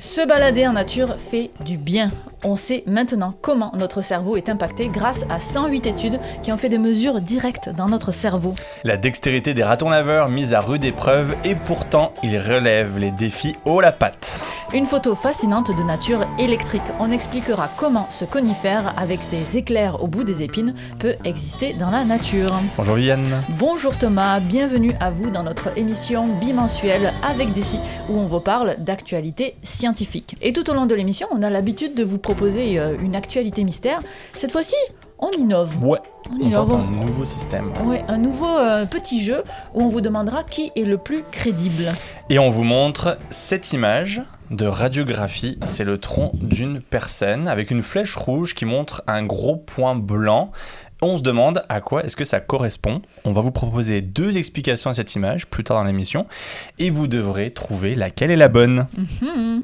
Se balader en nature fait du bien. On sait maintenant comment notre cerveau est impacté grâce à 108 études qui ont fait des mesures directes dans notre cerveau. La dextérité des ratons laveurs mise à rude épreuve et pourtant ils relèvent les défis haut la patte. Une photo fascinante de nature électrique. On expliquera comment ce conifère, avec ses éclairs au bout des épines, peut exister dans la nature. Bonjour Viviane. Bonjour Thomas, bienvenue à vous dans notre émission bimensuelle avec Dessy, où on vous parle d'actualité scientifique. Et tout au long de l'émission, on a l'habitude de vous proposer une actualité mystère. Cette fois-ci, on innove. Ouais, on innove. tente un nouveau système. Ouais, un nouveau petit jeu où on vous demandera qui est le plus crédible. Et on vous montre cette image de radiographie. C'est le tronc d'une personne avec une flèche rouge qui montre un gros point blanc. On se demande à quoi est-ce que ça correspond. On va vous proposer 2 explications à cette image plus tard dans l'émission et vous devrez trouver laquelle est la bonne.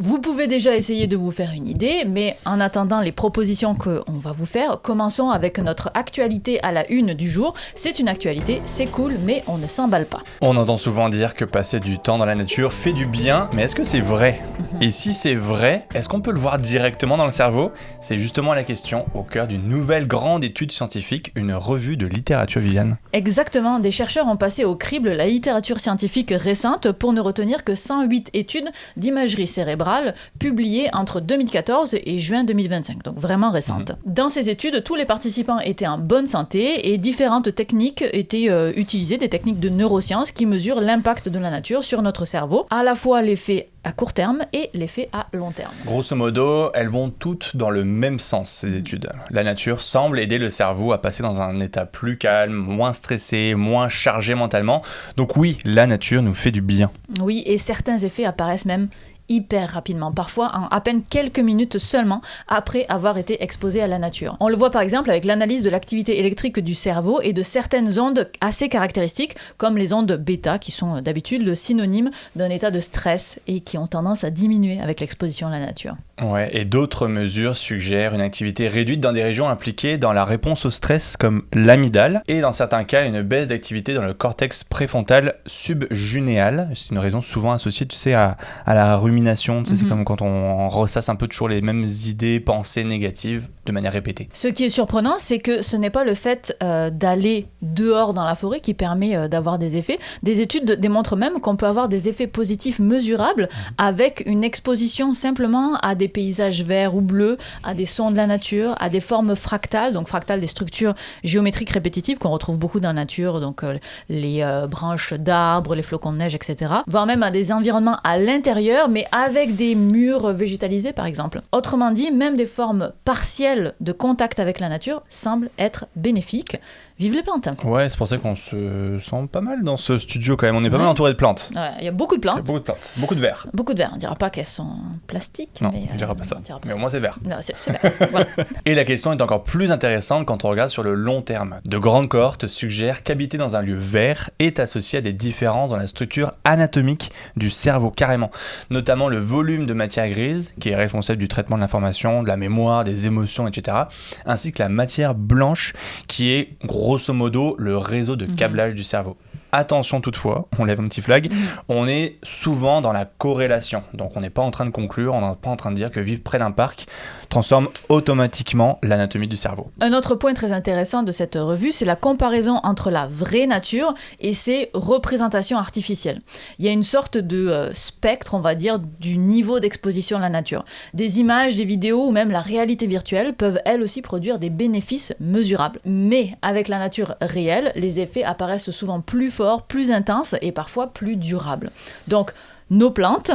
Vous pouvez déjà essayer de vous faire une idée, mais en attendant les propositions qu'on va vous faire, commençons avec notre actualité à la une du jour. C'est une actualité, c'est cool, mais on ne s'emballe pas. On entend souvent dire que passer du temps dans la nature fait du bien, mais est-ce que c'est vrai ? Et si c'est vrai, est-ce qu'on peut le voir directement dans le cerveau ? C'est justement la question au cœur d'une nouvelle grande étude scientifique, une revue de littérature, Viviane. Exactement, des chercheurs ont passé au crible la littérature scientifique récente pour ne retenir que 108 études d'imagerie cérébrale publiées entre 2014 et juin 2025, donc vraiment récentes. Dans ces études, tous les participants étaient en bonne santé et différentes techniques étaient utilisées, des techniques de neurosciences qui mesurent l'impact de la nature sur notre cerveau, à la fois l'effet à court terme et l'effet à long terme. Grosso modo, elles vont toutes dans le même sens, ces études. La nature semble aider le cerveau à passer dans un état plus calme, moins stressé, moins chargé mentalement. Donc oui, la nature nous fait du bien. Oui, et certains effets apparaissent même hyper rapidement, parfois en à peine quelques minutes seulement après avoir été exposé à la nature. On le voit par exemple avec l'analyse de l'activité électrique du cerveau et de certaines ondes assez caractéristiques, comme les ondes bêta, qui sont d'habitude le synonyme d'un état de stress et qui ont tendance à diminuer avec l'exposition à la nature. Ouais, et d'autres mesures suggèrent une activité réduite dans des régions impliquées dans la réponse au stress, comme l'amygdale, et dans certains cas, une baisse d'activité dans le cortex préfrontal subjunéal. C'est une raison souvent associée, tu sais, à la rumination. Tu sais, c'est comme quand on ressasse un peu toujours les mêmes idées, pensées négatives de manière répétée. Ce qui est surprenant, c'est que ce n'est pas le fait d'aller dehors dans la forêt qui permet d'avoir des effets. Des études démontrent même qu'on peut avoir des effets positifs mesurables avec une exposition simplement à des paysages verts ou bleus, à des sons de la nature, à des formes fractales, donc fractales des structures géométriques répétitives qu'on retrouve beaucoup dans la nature, donc les branches d'arbres, les flocons de neige, etc. Voire même à des environnements à l'intérieur, mais avec des murs végétalisés par exemple. Autrement dit, même des formes partielles de contact avec la nature semblent être bénéfiques. Vive les plantes. Ouais, c'est pour ça qu'on se sent pas mal dans ce studio quand même. On est pas mal entouré de plantes. Ouais, il y a beaucoup de plantes. Il y a beaucoup de plantes, beaucoup de verre. Beaucoup de verre. On ne dira pas qu'elles sont plastiques. Non, mais, on dira pas ça. Mais au ça. moins c'est vert. Non, c'est vert. Voilà. Et la question est encore plus intéressante quand on regarde sur le long terme. De grandes cohortes suggèrent qu'habiter dans un lieu vert est associé à des différences dans la structure anatomique du cerveau carrément. Notamment le volume de matière grise, qui est responsable du traitement de l'information, de la mémoire, des émotions, etc. Ainsi que la matière blanche, qui est grosso modo le réseau de câblage du cerveau. Attention toutefois, on lève un petit flag, on est souvent dans la corrélation. Donc on n'est pas en train de conclure, on n'est pas en train de dire que vivre près d'un parc transforme automatiquement l'anatomie du cerveau. Un autre point très intéressant de cette revue, c'est la comparaison entre la vraie nature et ses représentations artificielles. Il y a une sorte de spectre, on va dire, du niveau d'exposition à la nature. Des images, des vidéos ou même la réalité virtuelle peuvent elles aussi produire des bénéfices mesurables. Mais avec la nature réelle, les effets apparaissent souvent plus forts, plus intenses et parfois plus durables. Donc, nos plantes,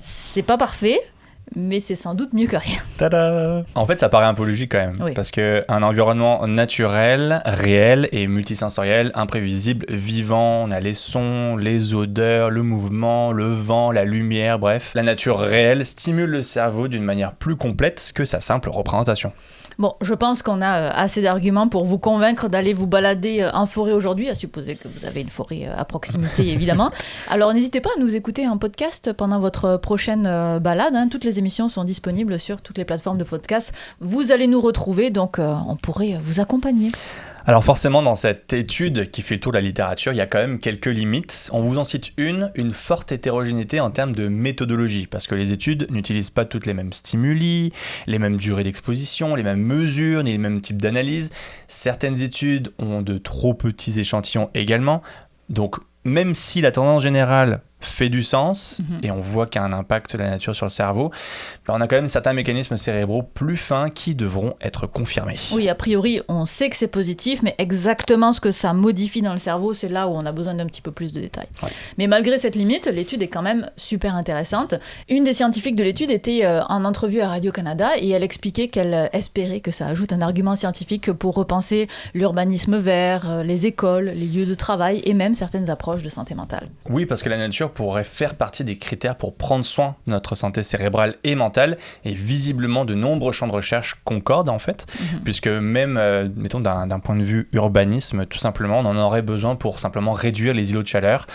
c'est pas parfait, mais c'est sans doute mieux que rien. Tada ! En fait, ça paraît un peu logique quand même, parce qu'un environnement naturel, réel et multisensoriel, imprévisible, vivant, on a les sons, les odeurs, le mouvement, le vent, la lumière, bref. La nature réelle stimule le cerveau d'une manière plus complète que sa simple représentation. Bon, je pense qu'on a assez d'arguments pour vous convaincre d'aller vous balader en forêt aujourd'hui, à supposer que vous avez une forêt à proximité, évidemment. Alors, n'hésitez pas à nous écouter en podcast pendant votre prochaine balade. Toutes les les émissions sont disponibles sur toutes les plateformes de podcast. Vous allez nous retrouver, donc on pourrait vous accompagner. Alors forcément, dans cette étude qui fait le tour de la littérature, il y a quand même quelques limites. On vous en cite une forte hétérogénéité en termes de méthodologie, parce que les études n'utilisent pas toutes les mêmes stimuli, les mêmes durées d'exposition, les mêmes mesures, ni les mêmes types d'analyses. Certaines études ont de trop petits échantillons également. Donc même si la tendance générale fait du sens, et on voit qu'il y a un impact de la nature sur le cerveau, on a quand même certains mécanismes cérébraux plus fins qui devront être confirmés. Oui, a priori, on sait que c'est positif, mais exactement ce que ça modifie dans le cerveau, c'est là où on a besoin d'un petit peu plus de détails. Ouais. Mais malgré cette limite, l'étude est quand même super intéressante. Une des scientifiques de l'étude était en entrevue à Radio-Canada et elle expliquait qu'elle espérait que ça ajoute un argument scientifique pour repenser l'urbanisme vert, les écoles, les lieux de travail et même certaines approches de santé mentale. Oui, parce que la nature pourrait faire partie des critères pour prendre soin de notre santé cérébrale et mentale, et visiblement de nombreux champs de recherche concordent en fait, puisque même, mettons d'un point de vue urbanisme, tout simplement, on en aurait besoin pour simplement réduire les îlots de chaleur.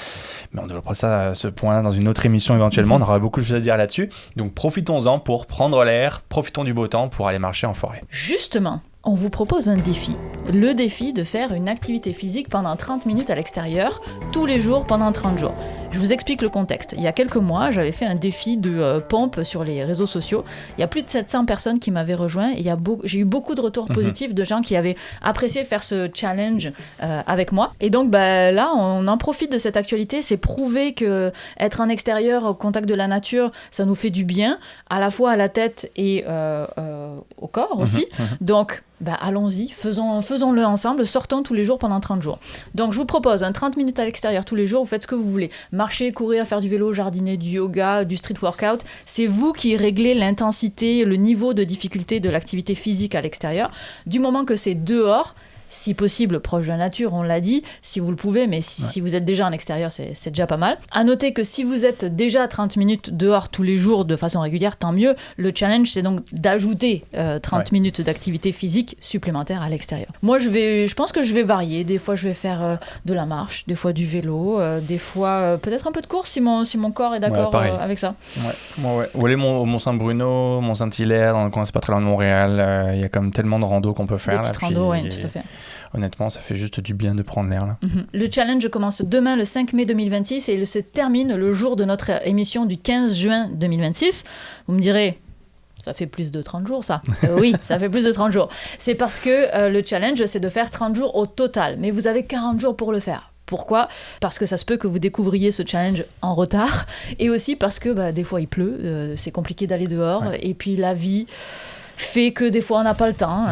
Mais on développera ça à ce point-là dans une autre émission éventuellement, on aura beaucoup de choses à dire là-dessus, donc profitons-en pour prendre l'air, profitons du beau temps pour aller marcher en forêt. Justement, on vous propose un défi. Le défi de faire une activité physique pendant 30 minutes à l'extérieur, tous les jours pendant 30 jours. Je vous explique le contexte. Il y a quelques mois, j'avais fait un défi de pompe sur les réseaux sociaux. Il y a plus de 700 personnes qui m'avaient rejoint et j'ai eu beaucoup de retours positifs de gens qui avaient apprécié faire ce challenge avec moi. Et donc là, on en profite de cette actualité. C'est prouvé que être en extérieur au contact de la nature, ça nous fait du bien, à la fois à la tête et au corps aussi. Donc, allons-y, faisons-le ensemble, sortons tous les jours pendant 30 jours. Donc je vous propose 30 minutes à l'extérieur tous les jours, vous faites ce que vous voulez. Marcher, courir, faire du vélo, jardiner, du yoga, du street workout. C'est vous qui réglez l'intensité, le niveau de difficulté de l'activité physique à l'extérieur. Du moment que c'est dehors, si possible proche de la nature, on l'a dit, si vous le pouvez, mais si vous êtes déjà en extérieur, c'est déjà pas mal. À noter que si vous êtes déjà 30 minutes dehors tous les jours de façon régulière, tant mieux. Le challenge, c'est donc d'ajouter 30 minutes d'activité physique supplémentaire à l'extérieur. Moi, je pense que je vais varier. Des fois, je vais faire de la marche, des fois du vélo, des fois peut-être un peu de course si mon corps est d'accord avec ça. Ou aller au Mont-Saint-Bruno, Mont-Saint-Hilaire, dans le coin, c'est pas très loin de Montréal. Il y a comme tellement de randos qu'on peut faire. Des petites randos, oui, tout à fait. Honnêtement, ça fait juste du bien de prendre l'air là. Le challenge commence demain, le 5 mai 2026, et il se termine le jour de notre émission du 15 juin 2026. Vous me direz, ça fait plus de 30 jours, ça. Oui, ça fait plus de 30 jours. C'est parce que le challenge, c'est de faire 30 jours au total. Mais vous avez 40 jours pour le faire. Pourquoi ? Parce que ça se peut que vous découvriez ce challenge en retard. Et aussi parce que des fois, il pleut. C'est compliqué d'aller dehors. Ouais. Et puis, la vie fait que des fois, on n'a pas le temps.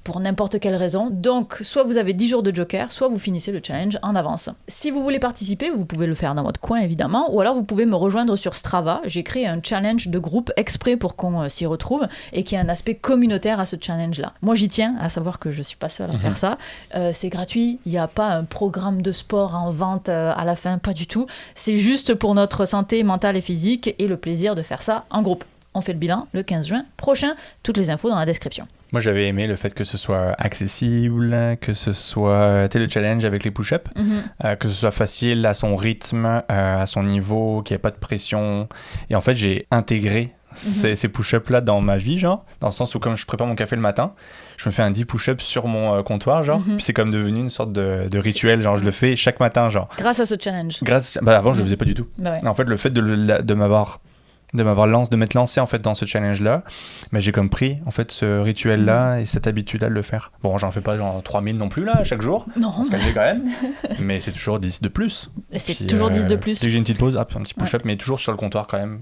Pour n'importe quelle raison. Donc, soit vous avez 10 jours de joker, soit vous finissez le challenge en avance. Si vous voulez participer, vous pouvez le faire dans votre coin, évidemment, ou alors vous pouvez me rejoindre sur Strava. J'ai créé un challenge de groupe exprès pour qu'on s'y retrouve et qu'il y ait un aspect communautaire à ce challenge-là. Moi, j'y tiens, à savoir que je suis pas seule à faire ça. C'est gratuit, il n'y a pas un programme de sport en vente à la fin, pas du tout. C'est juste pour notre santé mentale et physique et le plaisir de faire ça en groupe. On fait le bilan le 15 juin prochain. Toutes les infos dans la description. Moi, j'avais aimé le fait que ce soit accessible, que ce soit le challenge avec les push-ups, que ce soit facile à son rythme, à son niveau, qu'il n'y ait pas de pression. Et en fait, j'ai intégré ces push-ups-là dans ma vie, genre, dans le sens où comme je prépare mon café le matin, je me fais un 10 push-ups sur mon comptoir, genre, puis c'est comme devenu une sorte de rituel, genre, je le fais chaque matin, genre. Grâce à ce challenge. Avant, je le faisais pas du tout. En fait, le fait de m'être lancé en fait dans ce challenge là, j'ai comme pris en fait ce rituel là et cette habitude là de le faire. Bon, j'en fais pas genre 3000 non plus là chaque jour, on se calme quand même, mais c'est toujours 10 de plus. C'est toujours 10 de plus. Dès que j'ai une petite pause, un petit push-up, mais toujours sur le comptoir quand même,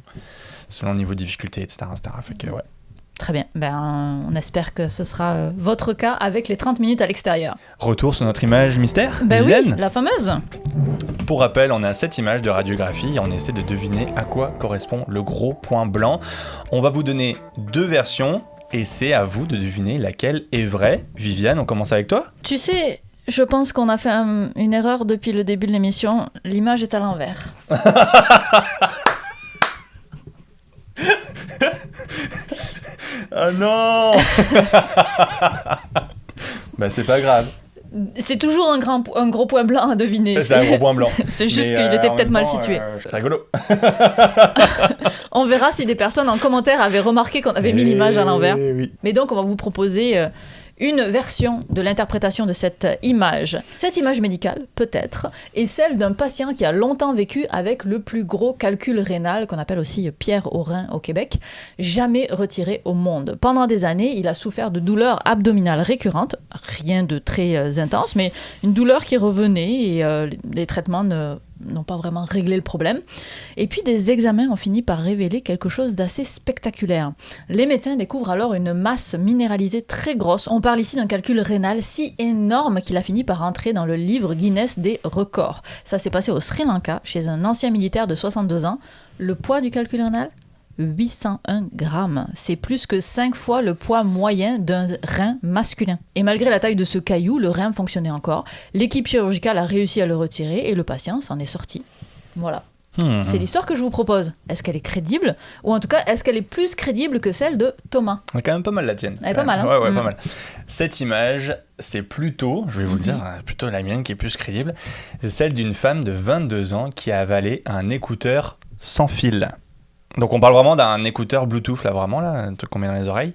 selon le niveau de difficulté, etc. Fait que Très bien, on espère que ce sera votre cas avec les 30 minutes à l'extérieur. Retour sur notre image mystère, oui, la fameuse. Pour rappel, on a cette image de radiographie et on essaie de deviner à quoi correspond le gros point blanc. On va vous donner 2 versions et c'est à vous de deviner laquelle est vraie. Viviane, on commence avec toi ? Tu sais, je pense qu'on a fait une erreur depuis le début de l'émission. L'image est à l'envers. Ah non. C'est pas grave. C'est toujours un gros point blanc à deviner. C'est un gros point blanc. C'est juste qu'il était peut-être mal situé. C'est rigolo. On verra si des personnes en commentaire avaient remarqué qu'on avait mis l'image à l'envers. Oui. Mais donc, on va vous proposer une version de l'interprétation de cette image. Cette image médicale, peut-être, est celle d'un patient qui a longtemps vécu avec le plus gros calcul rénal, qu'on appelle aussi pierre au rein au Québec, jamais retiré au monde. Pendant des années, il a souffert de douleurs abdominales récurrentes, rien de très intense, mais une douleur qui revenait et les traitements n'ont pas vraiment réglé le problème. Et puis des examens ont fini par révéler quelque chose d'assez spectaculaire. Les médecins découvrent alors une masse minéralisée très grosse. On parle ici d'un calcul rénal si énorme qu'il a fini par entrer dans le livre Guinness des records. Ça s'est passé au Sri Lanka, chez un ancien militaire de 62 ans. Le poids du calcul rénal ? 801 grammes. C'est plus que 5 fois le poids moyen d'un rein masculin. Et malgré la taille de ce caillou, le rein fonctionnait encore. L'équipe chirurgicale a réussi à le retirer et le patient s'en est sorti. Voilà. C'est l'histoire que je vous propose. Est-ce qu'elle est crédible ? Ou en tout cas, est-ce qu'elle est plus crédible que celle de Thomas ? Elle est quand même pas mal la tienne. Elle est pas mal, hein ? Ouais, pas mal. Cette image, c'est plutôt, je vais vous le dire, plutôt la mienne qui est plus crédible. C'est celle d'une femme de 22 ans qui a avalé un écouteur sans fil. Donc on parle vraiment d'un écouteur Bluetooth, là, vraiment, là, un truc qu'on met dans les oreilles.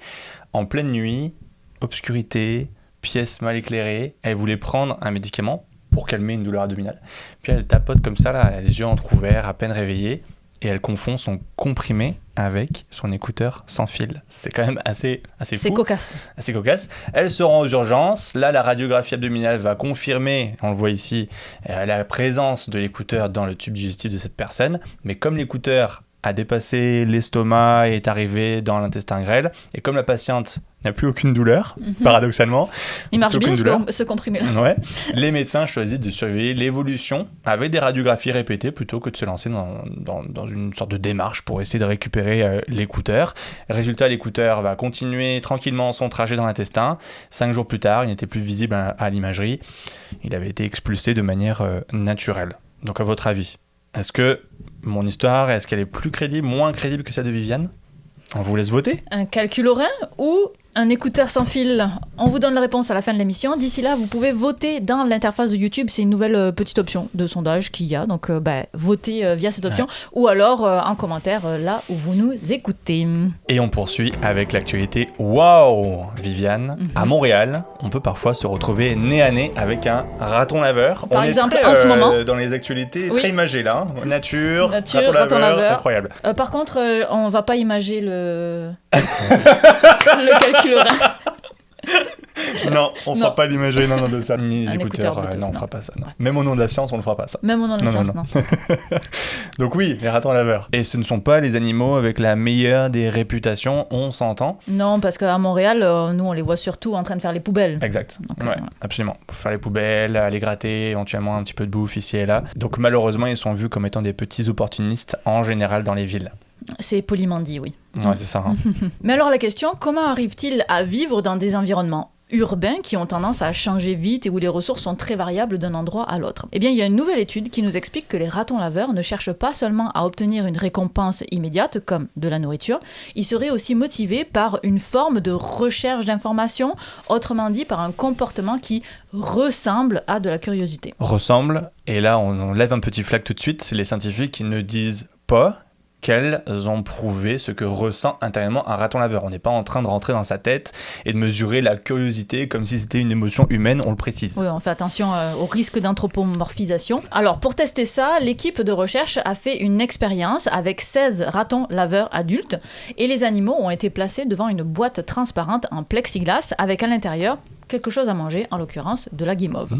En pleine nuit, obscurité, pièce mal éclairée, elle voulait prendre un médicament pour calmer une douleur abdominale. Puis elle tapote comme ça, là, elle a les yeux entrouverts, à peine réveillée, et elle confond son comprimé avec son écouteur sans fil. C'est quand même assez fou. C'est cocasse. Assez cocasse. Elle se rend aux urgences. Là, la radiographie abdominale va confirmer, on le voit ici, la présence de l'écouteur dans le tube digestif de cette personne. Mais comme l'écouteur a dépassé l'estomac et est arrivé dans l'intestin grêle, et comme la patiente n'a plus aucune douleur, paradoxalement. Il marche bien ce comprimé-là. Ouais. Les médecins choisissent de surveiller l'évolution avec des radiographies répétées plutôt que de se lancer dans une sorte de démarche pour essayer de récupérer l'écouteur. Résultat, l'écouteur va continuer tranquillement son trajet dans l'intestin. 5 jours plus tard, il n'était plus visible à l'imagerie. Il avait été expulsé de manière naturelle. Donc à votre avis, est-ce que mon histoire, est-ce qu'elle est plus crédible, moins crédible que celle de Viviane ? On vous laisse voter. Un calcul au rein ou un écouteur sans fil ? On vous donne la réponse à la fin de l'émission. D'ici là, vous pouvez voter dans l'interface de YouTube. C'est une nouvelle petite option de sondage qu'il y a. Donc, votez via cette option ou alors en commentaire là où vous nous écoutez. Et on poursuit avec l'actualité. Waouh, Viviane, à Montréal, on peut parfois se retrouver nez à nez avec un raton laveur. Par on exemple, est très, en ce moment. dans les actualités très imagées là. Nature, raton laveur. Incroyable. Par contre, on va pas imager le calcul au rein. Non, on fera pas l'imagerie de ça. Ni les Un écouteurs, Bluetooth, non, on fera pas ça. Non. Même au nom de la science, on le fera pas ça. Même au nom de la science, non. Donc oui, les ratons laveurs. Et ce ne sont pas les animaux avec la meilleure des réputations, on s'entend. Non, parce qu'à Montréal, nous, on les voit surtout en train de faire les poubelles. Exact. Donc, ouais, absolument. Pour faire les poubelles, aller gratter, éventuellement un petit peu de bouffe ici et là. Donc malheureusement, ils sont vus comme étant des petits opportunistes en général dans les villes. C'est poliment dit, oui. Ouais, c'est ça. Hein. Mais alors la question, comment arrivent-ils à vivre dans des environnements urbains qui ont tendance à changer vite et où les ressources sont très variables d'un endroit à l'autre ? Eh bien, il y a une nouvelle étude qui nous explique que les ratons laveurs ne cherchent pas seulement à obtenir une récompense immédiate, comme de la nourriture, ils seraient aussi motivés par une forme de recherche d'informations, autrement dit par un comportement qui ressemble à de la curiosité. Ressemble, et là on lève un petit flag tout de suite, les scientifiques qui ne disent pas qu'elles ont prouvé ce que ressent intérieurement un raton laveur. On n'est pas en train de rentrer dans sa tête et de mesurer la curiosité comme si c'était une émotion humaine, on le précise. Oui, on fait attention au risque d'anthropomorphisation. Alors, pour tester ça, l'équipe de recherche a fait une expérience avec 16 ratons laveurs adultes et les animaux ont été placés devant une boîte transparente en plexiglas avec à l'intérieur quelque chose à manger, en l'occurrence de la guimauve.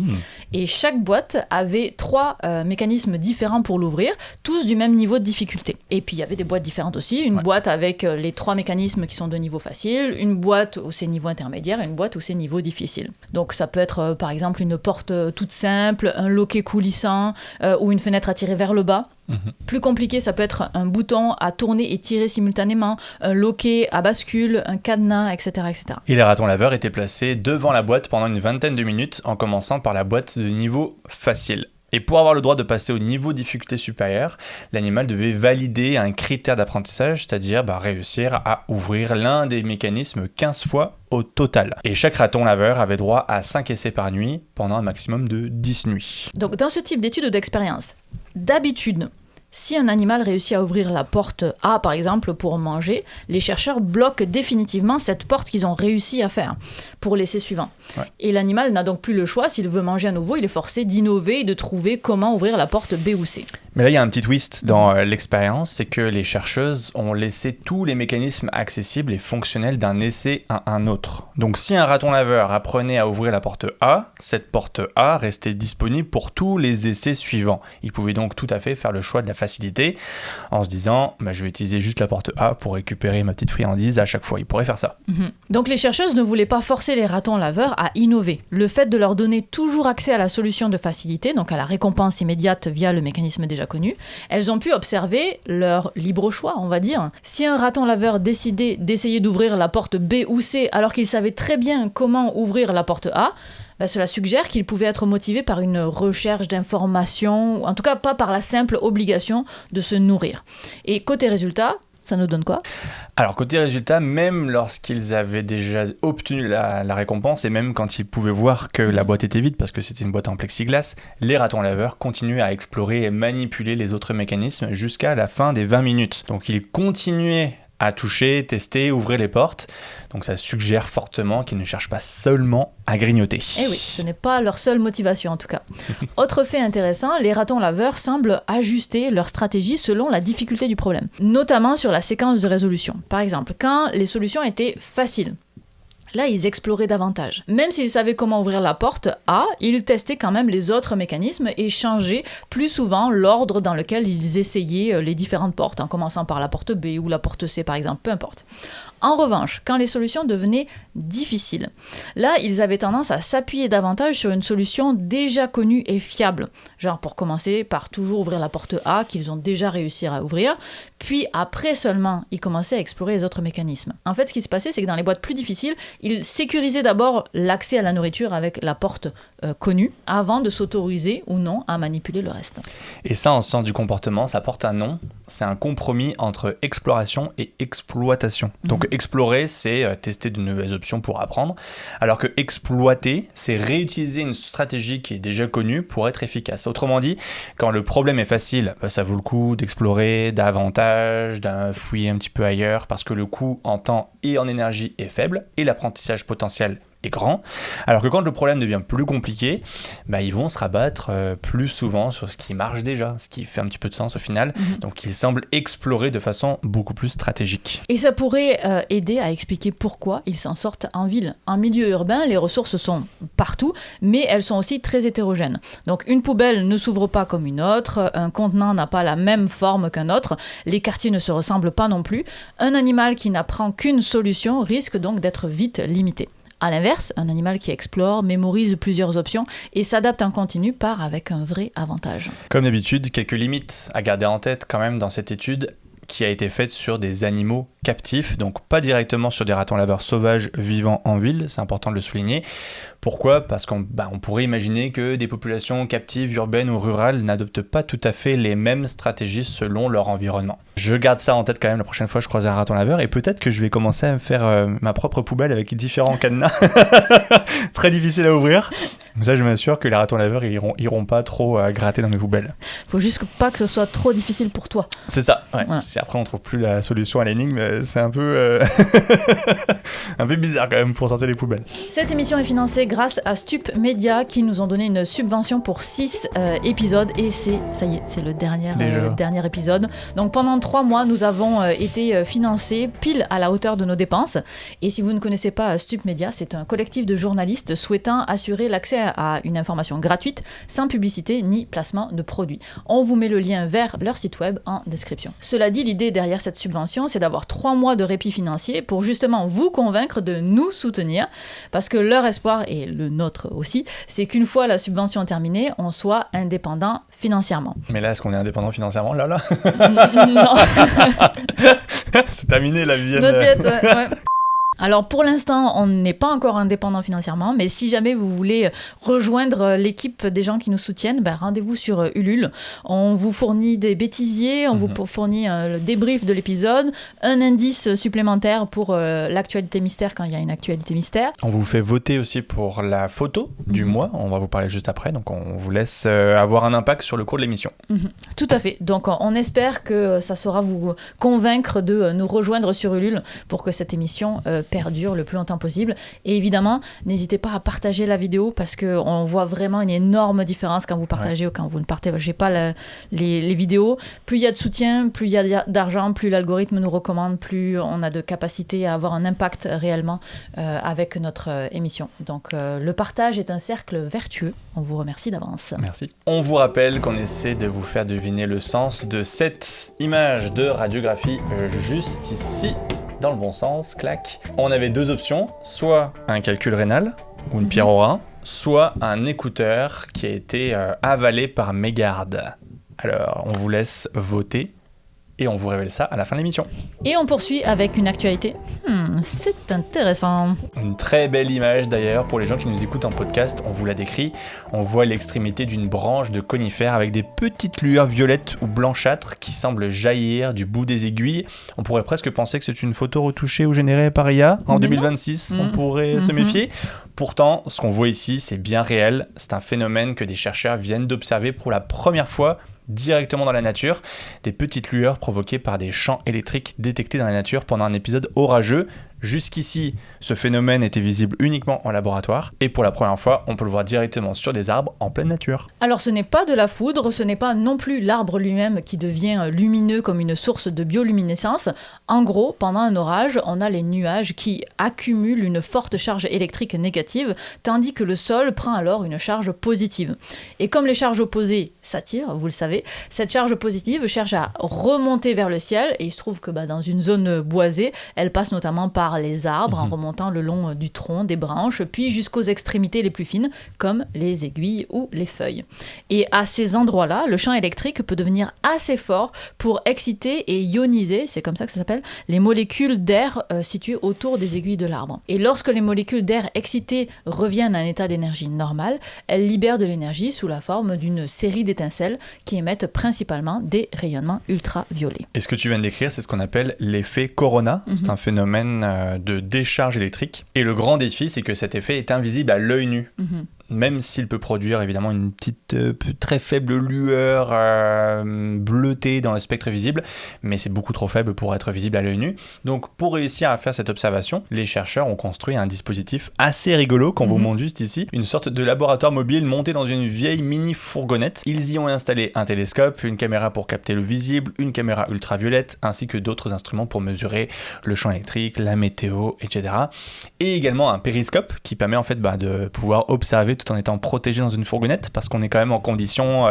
Et chaque boîte avait 3 mécanismes différents pour l'ouvrir, tous du même niveau de difficulté. Et puis il y avait des boîtes différentes aussi, une boîte avec les 3 mécanismes qui sont de niveau facile, une boîte où c'est niveau intermédiaire et une boîte où c'est niveau difficile. Donc ça peut être par exemple une porte toute simple, un loquet coulissant ou une fenêtre à tirer vers le bas. Plus compliqué, ça peut être un bouton à tourner et tirer simultanément, un loquet à bascule, un cadenas, etc., etc. Et les ratons laveurs étaient placés devant la boîte pendant une vingtaine de minutes, en commençant par la boîte de niveau facile. Et pour avoir le droit de passer au niveau de difficulté supérieur, l'animal devait valider un critère d'apprentissage, c'est-à-dire réussir à ouvrir l'un des mécanismes 15 fois au total. Et chaque raton laveur avait droit à 5 essais par nuit pendant un maximum de 10 nuits. Donc dans ce type d'étude ou d'expérience, d'habitude, si un animal réussit à ouvrir la porte A, par exemple, pour manger, les chercheurs bloquent définitivement cette porte qu'ils ont réussi à faire pour l'essai suivant. Ouais. Et l'animal n'a donc plus le choix. S'il veut manger à nouveau, il est forcé d'innover et de trouver comment ouvrir la porte B ou C. Mais là, il y a un petit twist dans l'expérience, c'est que les chercheuses ont laissé tous les mécanismes accessibles et fonctionnels d'un essai à un autre. Donc si un raton laveur apprenait à ouvrir la porte A, cette porte A restait disponible pour tous les essais suivants. Il pouvait donc tout à fait faire le choix de la facilité en se disant je vais utiliser juste la porte A pour récupérer ma petite friandise à chaque fois. Il pourrait faire ça. Donc les chercheuses ne voulaient pas forcer les ratons laveurs à innover. Le fait de leur donner toujours accès à la solution de facilité, donc à la récompense immédiate via le mécanisme déjà connu, elles ont pu observer leur libre choix, on va dire. Si un raton laveur décidait d'essayer d'ouvrir la porte B ou C alors qu'il savait très bien comment ouvrir la porte A, cela suggère qu'il pouvait être motivé par une recherche d'informations, ou en tout cas pas par la simple obligation de se nourrir. Et côté résultat, ça nous donne quoi ? Alors côté résultat, même lorsqu'ils avaient déjà obtenu la récompense et même quand ils pouvaient voir que la boîte était vide parce que c'était une boîte en plexiglas, les ratons laveurs continuaient à explorer et manipuler les autres mécanismes jusqu'à la fin des 20 minutes. Donc ils continuaient à toucher, tester, ouvrir les portes. Donc ça suggère fortement qu'ils ne cherchent pas seulement à grignoter. Eh oui, ce n'est pas leur seule motivation en tout cas. Autre fait intéressant, les ratons laveurs semblent ajuster leur stratégie selon la difficulté du problème, notamment sur la séquence de résolution. Par exemple, quand les solutions étaient faciles, là, ils exploraient davantage. Même s'ils savaient comment ouvrir la porte A, ils testaient quand même les autres mécanismes et changeaient plus souvent l'ordre dans lequel ils essayaient les différentes portes, en commençant par la porte B ou la porte C par exemple, peu importe. En revanche, quand les solutions devenaient difficiles, là, ils avaient tendance à s'appuyer davantage sur une solution déjà connue et fiable. Genre pour commencer par toujours ouvrir la porte A qu'ils ont déjà réussi à ouvrir, puis après seulement, ils commençaient à explorer les autres mécanismes. En fait, ce qui se passait, c'est que dans les boîtes plus difficiles, ils sécurisaient d'abord l'accès à la nourriture avec la porte connue, avant de s'autoriser ou non à manipuler le reste. Et ça, en sciences du comportement, ça porte un nom. C'est un compromis entre exploration et exploitation. Donc explorer, c'est tester de nouvelles options pour apprendre, alors que exploiter, c'est réutiliser une stratégie qui est déjà connue pour être efficace. Autrement dit, quand le problème est facile, ça vaut le coup d'explorer davantage, d'un fouiller un petit peu ailleurs, parce que le coût en temps et en énergie est faible, et l'apprentissage potentiel est grand, alors que quand le problème devient plus compliqué, ils vont se rabattre plus souvent sur ce qui marche déjà, ce qui fait un petit peu de sens au final, donc ils semblent explorer de façon beaucoup plus stratégique. Et ça pourrait aider à expliquer pourquoi ils s'en sortent en ville. En milieu urbain, les ressources sont partout, mais elles sont aussi très hétérogènes. Donc une poubelle ne s'ouvre pas comme une autre, un contenant n'a pas la même forme qu'un autre, les quartiers ne se ressemblent pas non plus. Un animal qui n'apprend qu'une solution risque donc d'être vite limité. A l'inverse, un animal qui explore, mémorise plusieurs options et s'adapte en continu part avec un vrai avantage. Comme d'habitude, quelques limites à garder en tête quand même dans cette étude qui a été faite sur des animaux captifs, donc pas directement sur des ratons laveurs sauvages vivant en ville, c'est important de le souligner. Pourquoi ? Parce qu'on pourrait imaginer que des populations captives, urbaines ou rurales n'adoptent pas tout à fait les mêmes stratégies selon leur environnement. Je garde ça en tête quand même la prochaine fois que je croise un raton laveur et peut-être que je vais commencer à me faire ma propre poubelle avec différents cadenas. Très difficile à ouvrir. Comme ça, je m'assure que les ratons laveurs iront pas trop gratter dans mes poubelles. Faut juste pas que ce soit trop difficile pour toi. C'est ça, ouais. Si après on trouve plus la solution à l'énigme, c'est un peu un peu bizarre quand même pour sortir les poubelles. Cette émission est financée grâce à Stup Media qui nous ont donné une subvention pour 6 épisodes et ça y est, c'est le dernier épisode. Donc pendant 3 mois, nous avons été financés pile à la hauteur de nos dépenses. Et si vous ne connaissez pas Stup Media, c'est un collectif de journalistes souhaitant assurer l'accès à une information gratuite, sans publicité ni placement de produits. On vous met le lien vers leur site web en description. Cela dit, l'idée derrière cette subvention, c'est d'avoir 3 mois de répit financier pour justement vous convaincre de nous soutenir, parce que leur espoir, et le nôtre aussi, c'est qu'une fois la subvention terminée, on soit indépendant financièrement. Mais là, est-ce qu'on est indépendant financièrement ? Là Non. C'est terminé la vie. Ouais. Alors pour l'instant, on n'est pas encore indépendant financièrement, mais si jamais vous voulez rejoindre l'équipe des gens qui nous soutiennent, rendez-vous sur Ulule. On vous fournit des bêtisiers, on vous fournit le débrief de l'épisode, un indice supplémentaire pour l'actualité mystère quand il y a une actualité mystère. On vous fait voter aussi pour la photo du mois, on va vous parler juste après, donc on vous laisse avoir un impact sur le cours de l'émission. Tout à fait, donc on espère que ça saura vous convaincre de nous rejoindre sur Ulule pour que cette émission perdure le plus longtemps possible. Et évidemment, n'hésitez pas à partager la vidéo parce qu'on voit vraiment une énorme différence quand vous partagez ou quand vous ne partagez pas les vidéos. Plus il y a de soutien, plus il y a d'argent, plus l'algorithme nous recommande, plus on a de capacité à avoir un impact réellement avec notre émission. Donc le partage est un cercle vertueux. On vous remercie d'avance. Merci. On vous rappelle qu'on essaie de vous faire deviner le sens de cette image de radiographie juste ici, dans le bon sens, clac. On avait 2 options, soit un calcul rénal ou une pierre au rein, soit un écouteur qui a été avalé par mégarde. Alors, on vous laisse voter et on vous révèle ça à la fin de l'émission. Et on poursuit avec une actualité. C'est intéressant. Une très belle image d'ailleurs, pour les gens qui nous écoutent en podcast, on vous l'a décrit. On voit l'extrémité d'une branche de conifère avec des petites lueurs violettes ou blanchâtres qui semblent jaillir du bout des aiguilles. On pourrait presque penser que c'est une photo retouchée ou générée par IA. En 2026, on pourrait se méfier. Pourtant, ce qu'on voit ici, c'est bien réel. C'est un phénomène que des chercheurs viennent d'observer pour la première fois directement dans la nature, des petites lueurs provoquées par des champs électriques détectés dans la nature pendant un épisode orageux. Jusqu'ici, ce phénomène était visible uniquement en laboratoire et pour la première fois, on peut le voir directement sur des arbres en pleine nature. Alors ce n'est pas de la foudre, ce n'est pas non plus l'arbre lui-même qui devient lumineux comme une source de bioluminescence. En gros, pendant un orage, on a les nuages qui accumulent une forte charge électrique négative, tandis que le sol prend alors une charge positive. Et comme les charges opposées s'attirent, vous le savez, cette charge positive cherche à remonter vers le ciel et il se trouve que dans une zone boisée, elle passe notamment par les arbres en remontant le long du tronc, des branches, puis jusqu'aux extrémités les plus fines, comme les aiguilles ou les feuilles. Et à ces endroits-là, le champ électrique peut devenir assez fort pour exciter et ioniser, c'est comme ça que ça s'appelle, les molécules d'air situées autour des aiguilles de l'arbre. Et lorsque les molécules d'air excitées reviennent à un état d'énergie normal, elles libèrent de l'énergie sous la forme d'une série d'étincelles qui émettent principalement des rayonnements ultraviolets. Et ce que tu viens de décrire, c'est ce qu'on appelle l'effet corona. C'est un phénomène de décharge électrique. Et le grand défi, c'est que cet effet est invisible à l'œil nu. Même s'il peut produire évidemment une petite très faible lueur bleutée dans le spectre visible, mais c'est beaucoup trop faible pour être visible à l'œil nu. Donc pour réussir à faire cette observation, les chercheurs ont construit un dispositif assez rigolo qu'on vous montre juste ici, une sorte de laboratoire mobile monté dans une vieille mini fourgonnette. Ils y ont installé un télescope, une caméra pour capter le visible, une caméra ultraviolette, ainsi que d'autres instruments pour mesurer le champ électrique, la météo, etc. Et également un périscope qui permet en fait de pouvoir observer tout en étant protégé dans une fourgonnette parce qu'on est quand même en conditions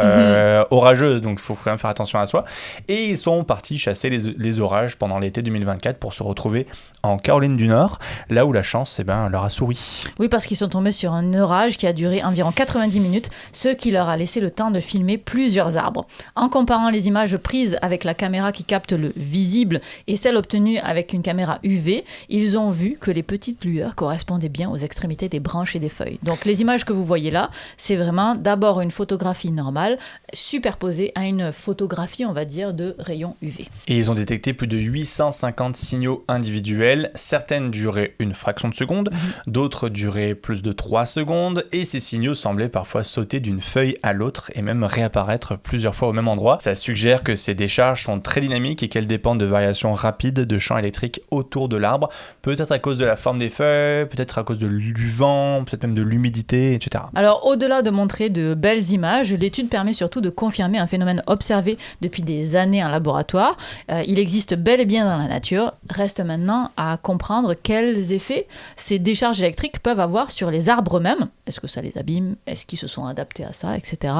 orageuses, donc il faut quand même faire attention à soi. Et ils sont partis chasser les orages pendant l'été 2024 pour se retrouver en Caroline du Nord, là où la chance leur a souri. Oui, parce qu'ils sont tombés sur un orage qui a duré environ 90 minutes, ce qui leur a laissé le temps de filmer plusieurs arbres. En comparant les images prises avec la caméra qui capte le visible et celles obtenues avec une caméra UV, ils ont vu que les petites lueurs correspondaient bien aux extrémités des branches et des feuilles. Donc les images que vous voyez là, c'est vraiment d'abord une photographie normale superposée à une photographie, on va dire, de rayons UV. Et ils ont détecté plus de 850 signaux individuels. Certaines duraient une fraction de seconde, d'autres duraient plus de 3 secondes, et ces signaux semblaient parfois sauter d'une feuille à l'autre et même réapparaître plusieurs fois au même endroit. Ça suggère que ces décharges sont très dynamiques et qu'elles dépendent de variations rapides de champs électriques autour de l'arbre, peut-être à cause de la forme des feuilles, peut-être à cause du vent, peut-être même de l'humidité, etc. Alors, au-delà de montrer de belles images, l'étude permet surtout de confirmer un phénomène observé depuis des années en laboratoire. Il existe bel et bien dans la nature. Reste maintenant à comprendre quels effets ces décharges électriques peuvent avoir sur les arbres eux-mêmes. Est-ce que ça les abîme? Est-ce qu'ils se sont adaptés à ça, etc.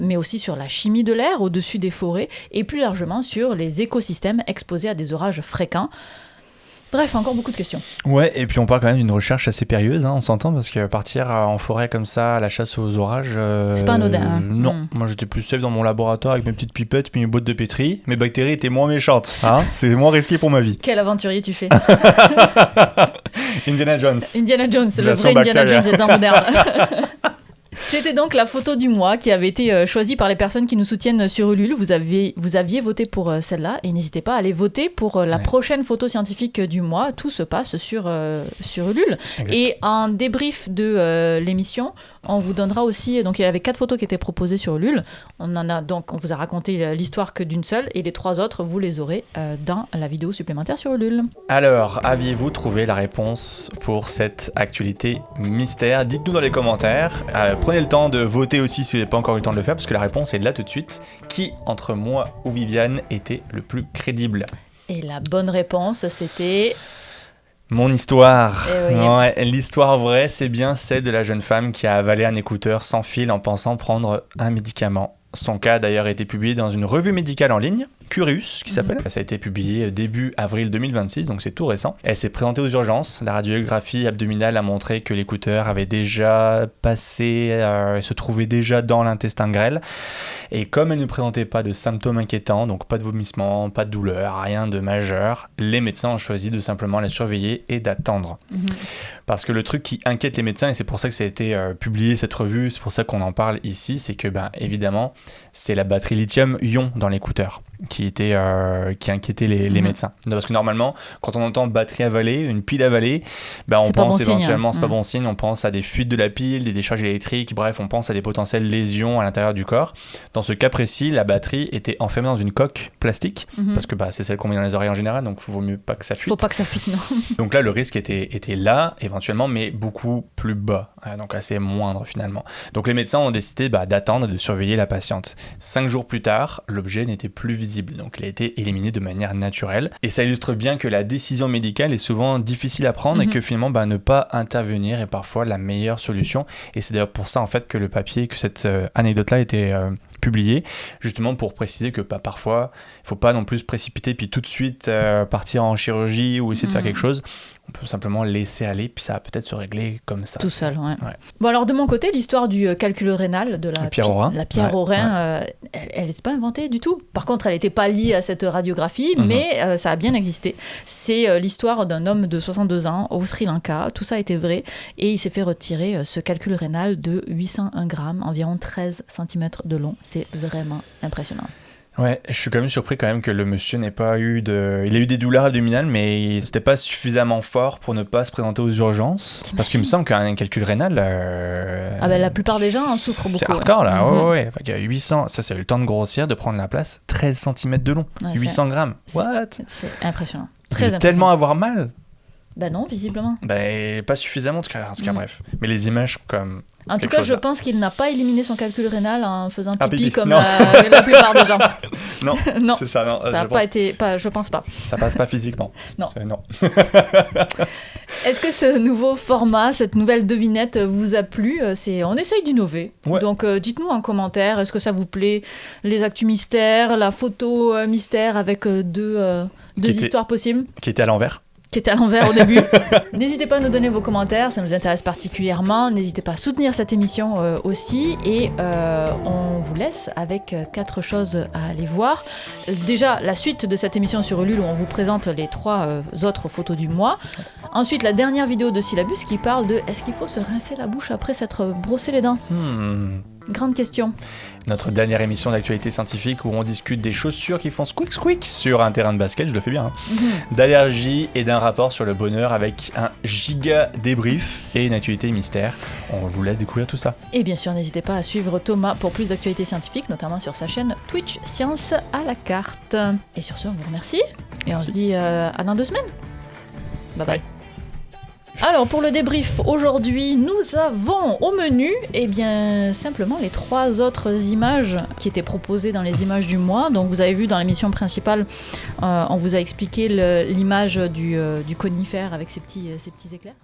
Mais aussi sur la chimie de l'air au-dessus des forêts et plus largement sur les écosystèmes exposés à des orages fréquents. Bref, encore beaucoup de questions. Ouais, et puis on parle quand même d'une recherche assez périlleuse, hein, on s'entend, parce que partir en forêt comme ça, à la chasse aux orages... C'est pas anodin. Hein. Non, moi j'étais plus safe dans mon laboratoire avec mes petites pipettes puis mes boîtes de pétri. Mes bactéries étaient moins méchantes, hein. C'est moins risqué pour ma vie. Quel aventurier tu fais. Indiana Jones. Indiana Jones, le vrai Indiana Jones est dans moderne. C'était donc la photo du mois qui avait été choisie par les personnes qui nous soutiennent sur Ulule. Vous aviez voté pour celle-là et n'hésitez pas à aller voter pour la prochaine photo scientifique du mois. Tout se passe sur Ulule. Exact. Et en débrief de l'émission, on vous donnera aussi... Donc il y avait 4 photos qui étaient proposées sur Ulule. On vous a raconté l'histoire que d'une seule et les 3 autres, vous les aurez dans la vidéo supplémentaire sur Ulule. Alors, aviez-vous trouvé la réponse pour cette actualité mystère? Dites-nous dans les commentaires. Prenez le temps de voter aussi si vous n'avez pas encore eu le temps de le faire, parce que la réponse est là tout de suite. Qui, entre moi ou Viviane, était le plus crédible? Et la bonne réponse, c'était... Mon histoire. Eh oui. Ouais, l'histoire vraie, c'est bien celle de la jeune femme qui a avalé un écouteur sans fil en pensant prendre un médicament. Son cas a d'ailleurs été publié dans une revue médicale en ligne, Curious, qui s'appelle. Ça a été publié début avril 2026, donc c'est tout récent. Elle s'est présentée aux urgences. La radiographie abdominale a montré que l'écouteur avait déjà passé, se trouvait déjà dans l'intestin grêle. Et comme elle ne présentait pas de symptômes inquiétants, donc pas de vomissement, pas de douleur, rien de majeur, les médecins ont choisi de simplement la surveiller et d'attendre. Parce que le truc qui inquiète les médecins, et c'est pour ça que ça a été publié cette revue, c'est pour ça qu'on en parle ici, c'est que évidemment, c'est la batterie lithium-ion dans l'écouteur qui inquiétait les médecins. Parce que normalement, quand on entend batterie avalée, une pile avalée, on pense éventuellement, c'est pas bon signe, on pense à des fuites de la pile, des décharges électriques, bref, on pense à des potentielles lésions à l'intérieur du corps. Dans ce cas précis, la batterie était enfermée dans une coque plastique, parce que c'est celle qu'on met dans les oreilles en général, donc il vaut mieux pas que ça fuite. Faut pas que ça fuite, non. Donc là, le risque était là, éventuellement, mais beaucoup plus bas, donc assez moindre finalement. Donc les médecins ont décidé d'attendre et de surveiller la patiente. 5 jours plus tard, l'objet n'était plus visible, donc il a été éliminé de manière naturelle. Et ça illustre bien que la décision médicale est souvent difficile à prendre et que finalement, ne pas intervenir est parfois la meilleure solution. Et c'est d'ailleurs pour ça en fait que le papier, que cette anecdote-là a été publié, justement pour préciser que parfois, il ne faut pas non plus se précipiter puis tout de suite partir en chirurgie ou essayer de faire quelque chose. On peut simplement laisser aller, puis ça va peut-être se régler comme ça. Tout seul, ouais. Bon, alors de mon côté, l'histoire du calcul rénal, de la pierre au rein, elle n'était pas inventée du tout. Par contre, elle n'était pas liée à cette radiographie, mais ça a bien existé. C'est l'histoire d'un homme de 62 ans au Sri Lanka. Tout ça a été vrai. Et il s'est fait retirer ce calcul rénal de 801 grammes, environ 13 cm de long. C'est vraiment impressionnant. Ouais, je suis quand même surpris que le monsieur n'ait pas eu de... Il a eu des douleurs abdominales, mais c'était pas suffisamment fort pour ne pas se présenter aux urgences. Parce qu'il me semble qu'un calcul rénal... la plupart des gens en souffrent beaucoup. C'est hardcore, là. Ouais. Enfin, il y a 800... Ça a eu le temps de grossir, de prendre la place. 13 cm de long. 800 grammes. What? C'est impressionnant. Très impressionnant. Tellement avoir mal. Non, visiblement. Pas suffisamment, en tout cas, bref. Mais les images, comme... En tout cas, je pense qu'il n'a pas éliminé son calcul rénal en faisant pipi comme non. la plupart des gens. Non, c'est ça. Non, ça n'a pas été... je pense pas. Ça passe pas physiquement. Non. Non. Est-ce que ce nouveau format, cette nouvelle devinette vous a plu? On essaye d'innover. Ouais. Donc, dites-nous en commentaire, est-ce que ça vous plaît? Les actus mystères, la photo mystère avec deux histoires possibles. Qui était à l'envers. Qui était à l'envers au début. N'hésitez pas à nous donner vos commentaires, ça nous intéresse particulièrement. N'hésitez pas à soutenir cette émission aussi. Et on vous laisse avec 4 choses à aller voir. Déjà, la suite de cette émission sur Ulule où on vous présente les 3 autres photos du mois. Ensuite, la dernière vidéo de Syllabus qui parle de est-ce qu'il faut se rincer la bouche après s'être brossé les dents Grande question. Notre dernière émission d'actualité scientifique où on discute des chaussures qui font squeak squeak sur un terrain de basket, je le fais bien, d'allergie et d'un rapport sur le bonheur avec un giga débrief et une actualité mystère. On vous laisse découvrir tout ça. Et bien sûr, n'hésitez pas à suivre Thomas pour plus d'actualités scientifiques, notamment sur sa chaîne Twitch Science à la carte. Et sur ce, on vous remercie et on se dit à dans 2 semaines. Bye bye. Alors pour le débrief, aujourd'hui nous avons au menu simplement les 3 autres images qui étaient proposées dans les images du mois. Donc vous avez vu dans l'émission principale, on vous a expliqué l'image du conifère avec ses petits éclairs.